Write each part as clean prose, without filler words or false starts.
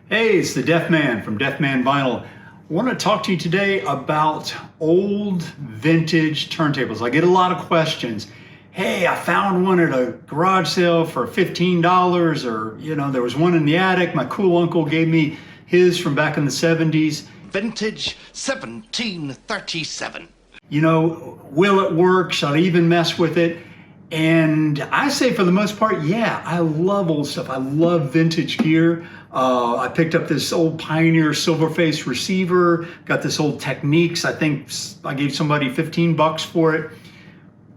Hey, it's the Deaf Man from Deaf Man Vinyl. I want to talk to you today about old vintage turntables. I get a lot of questions. Hey, I found one at a garage sale for $15, or there was one in the attic. My cool uncle gave me his from back in the 70s. Vintage 1737. Will it work? Shall I even mess with it? And I say for the most part, yeah, I love old stuff. I love vintage gear. I picked up this old Pioneer Silverface receiver, got this old Techniques. I think I gave somebody 15 bucks for it.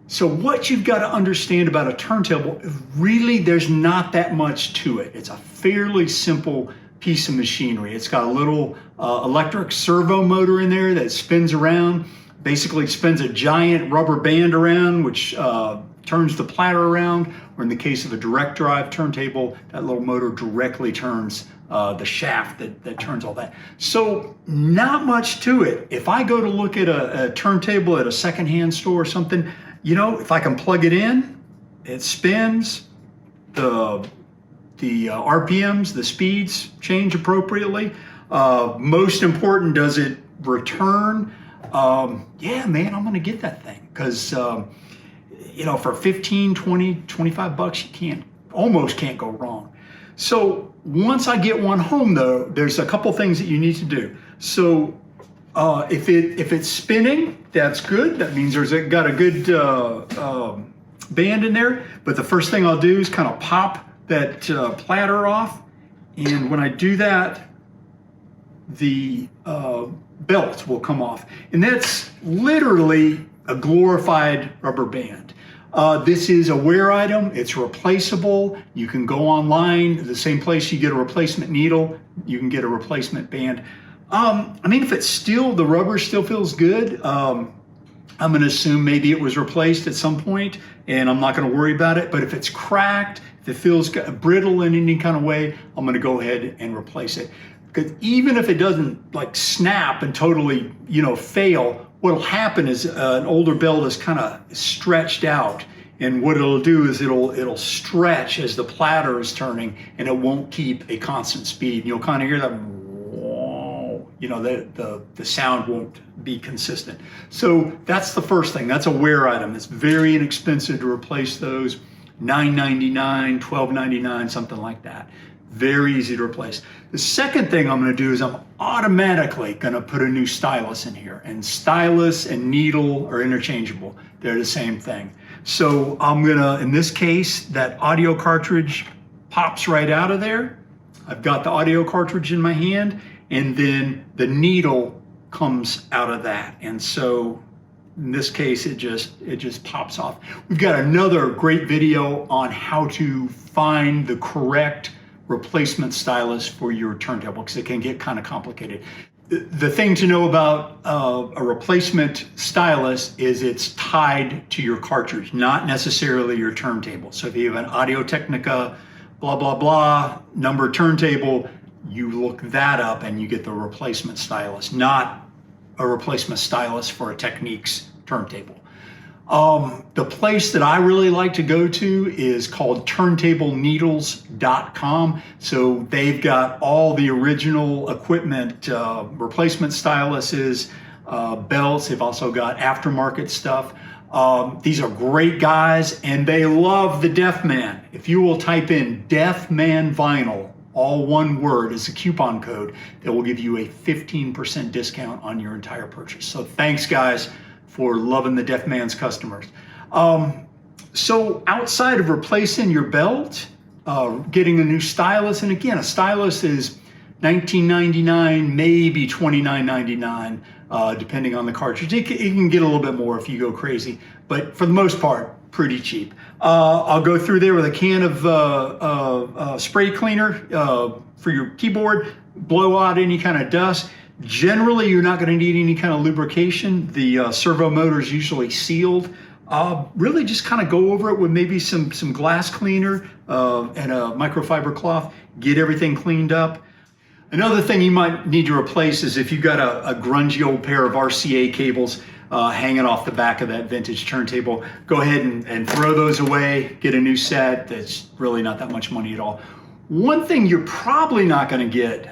So what you've got to understand about a turntable, really there's not that much to it. It's a fairly simple piece of machinery. It's got a little electric servo motor in there that spins around, basically spins a giant rubber band around, which turns the platter around, or in the case of a direct drive turntable, that little motor directly turns the shaft that turns all that. So not much to it. If I go to look at a turntable at a secondhand store or something, if I can plug it in, it spins, the RPMs, the speeds change appropriately. Most important, does it return? Yeah, man, I'm gonna get that thing, because for 15, 20, 25 bucks, you almost can't go wrong. So once I get one home though, there's a couple things that you need to do. So if it's spinning, that's good. That means got a good band in there. But the first thing I'll do is kind of pop that platter off. And when I do that, the belt will come off. And that's literally a glorified rubber band. This is a wear item. It's replaceable. You can go online, the same place you get a replacement needle, you can get a replacement band. If it's still, the rubber still feels good, I'm going to assume maybe it was replaced at some point, and I'm not going to worry about it. But if it's cracked, if it feels brittle in any kind of way, I'm going to go ahead and replace it. Because even if it doesn't like snap and totally, fail, what'll happen is an older belt is kind of stretched out, and what it'll do is it'll stretch as the platter is turning, and it won't keep a constant speed. You'll kind of hear that, the sound won't be consistent. So that's the first thing. That's a wear item. It's very inexpensive to replace those. $9.99, $12.99, something like that. Very easy to replace. The second thing I'm going to do is I'm automatically going to put a new stylus in here. And stylus and needle are interchangeable. They're the same thing. So I'm going to, in this case, that audio cartridge pops right out of there. I've got the audio cartridge in my hand, and then the needle comes out of that. And so in this case, it just pops off. We've got another great video on how to find the correct replacement stylus for your turntable, because it can get kind of complicated. The thing to know about a replacement stylus is it's tied to your cartridge, not necessarily your turntable. So if you have an Audio-Technica blah blah blah number turntable, you look that up and you get the replacement stylus, not a replacement stylus for a Techniques turntable. The place that I really like to go to is called turntableneedles.com. So they've got all the original equipment, replacement styluses, belts. They've also got aftermarket stuff. These are great guys, and they love the Deaf Man. If you will type in Deaf Man Vinyl, all one word, as a coupon code, that will give you a 15% discount on your entire purchase. So thanks, guys, for loving the Deaf Man's customers. So outside of replacing your belt, getting a new stylus, and again, a stylus is $19.99, maybe $29.99, depending on the cartridge. It can get a little bit more if you go crazy, but for the most part, pretty cheap. I'll go through there with a can of spray cleaner for your keyboard, blow out any kind of dust. Generally, you're not going to need any kind of lubrication. The servo motor is usually sealed. Really just kind of go over it with maybe some glass cleaner and a microfiber cloth. Get everything cleaned up. Another thing you might need to replace is if you've got a grungy old pair of RCA cables hanging off the back of that vintage turntable, go ahead and throw those away, get a new set. That's really not that much money at all. One thing you're probably not going to get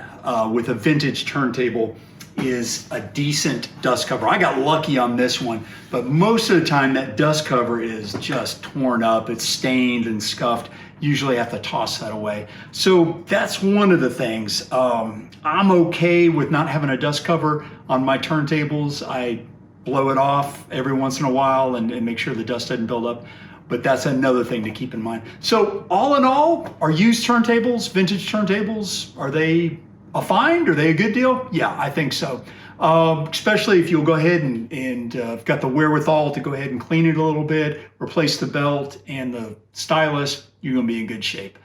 with a vintage turntable is a decent dust cover. I got lucky on this one, but most of the time that dust cover is just torn up. It's stained and scuffed. Usually have to toss that away. So that's one of the things. I'm okay with not having a dust cover on my turntables. I blow it off every once in a while and make sure the dust doesn't build up. But that's another thing to keep in mind. So all in all, are used turntables, vintage turntables, are they a find? Are they a good deal? Yeah, I think so. Especially if you'll go ahead and got the wherewithal to go ahead and clean it a little bit, replace the belt and the stylus, you're gonna be in good shape.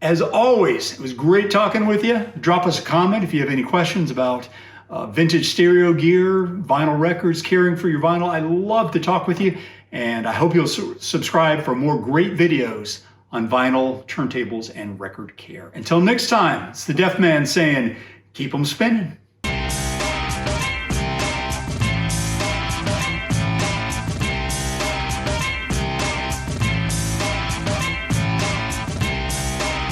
As always, it was great talking with you. Drop us a comment if you have any questions about vintage stereo gear, vinyl records, caring for your vinyl. I love to talk with you, and I hope you'll subscribe for more great videos on vinyl, turntables, and record care. Until next time, it's the Deaf Man saying, keep them spinning.